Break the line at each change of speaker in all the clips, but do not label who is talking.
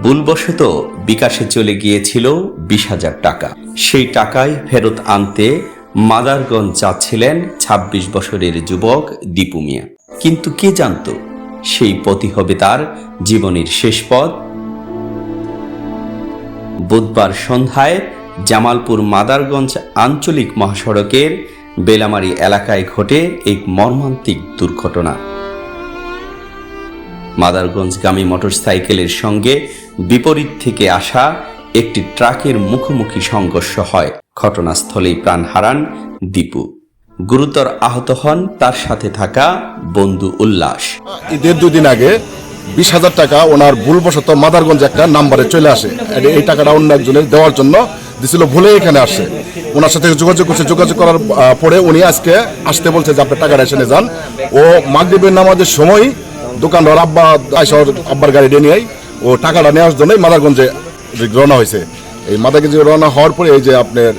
ভুলবশত বিকাশে চলে গিয়েছিল 20,000 টাকা। সেই টাকায় ফেরত আনতে মাদারগঞ্জ যাচ্ছিলেন 26 বছরের যুবক দীপু মিয়া। কিন্তু কে জানত সেই পথই হবে তার জীবনের শেষ পথ। বুধবার সন্ধ্যায় জামালপুর মাদারগঞ্জ আঞ্চলিক মহাসড়কের বেলামারি এলাকায় ঘটে এক মর্মান্তিক দুর্ঘটনা। মাদারগঞ্জগামী মোটরসাইকেলের সঙ্গে বিপরীত থেকে আসা একটি ট্রাকের মুখোমুখি সংঘর্ষ হয়। ঘটনাস্থলেই প্রাণ হারান দীপু। গুরুতর আহত হন তার সাথে থাকা বন্ধু উল্লাস।
ঈদের 2 দিন আগে 20,000 টাকা ওনার ভুলবশত মাদারগঞ্জ একটা নাম্বারে চলে আসে। এই টাকাটা অন্য একজনের দেওয়ার জন্য দিছিল, ভুলে এখানে আসে। ওনার সাথে যোগাযোগ করছে, যোগাযোগ করার পরে উনি আজকে আসতে বলছে যে আপনি টাকাটা এসে যান। ও মাগরিবের নামাজের সময় দোকানদার আব্বার গাড়ি নিয়ে ও টাকাটা নেওয়ার জন্যই মাদারগঞ্জে রওনা হয়েছে। এই মাদারগঞ্জে রওনা হওয়ার পরে এই যে আপনার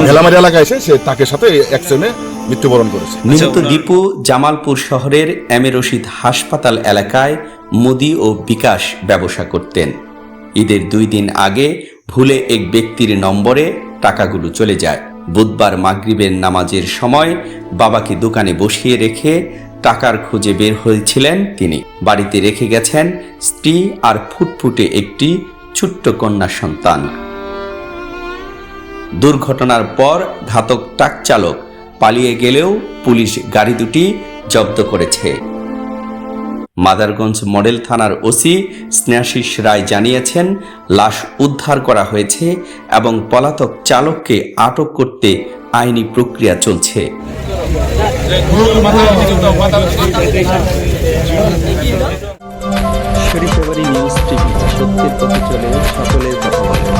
ভেলামারি এলাকায় এসে সে তাকে সাথে অ্যাক্সিডেন্টে মৃত্যুবরণ করেছে।
নিহত দীপু জামালপুর শহরের এম এ রশিদ হাসপাতাল এলাকায় মুদি ও বিকাশ ব্যবসা করতেন। ঈদের 2 দিন আগে ভুলে এক ব্যক্তির নম্বরে টাকাগুলো চলে যায়। বুধবার মাগরিবের নামাজের সময় বাবাকে দোকানে বসিয়ে রেখে টাকার খোঁজে বের হয়েছিলেন তিনি। বাড়িতে রেখে গেছেন স্ত্রী আর ফুটফুটে একটি ছোট্ট কন্যা সন্তান। দুর্ঘটনার পর ঘাতক ট্রাক চালক পালিয়ে গেলেও পুলিশ গাড়ি দুটি জব্দ করেছে। মাদারগঞ্জ মডেল থানার ওসি স্নেহাশিস রায় জানিয়েছেন, লাশ উদ্ধার করা হয়েছে এবং পলাতক চালককে আটক করতে আইনি প্রক্রিয়া চলছে।
শরীফাবাড়ি নিউজ টিভি, সত্যের পথে চলে সকলের কথা বলে।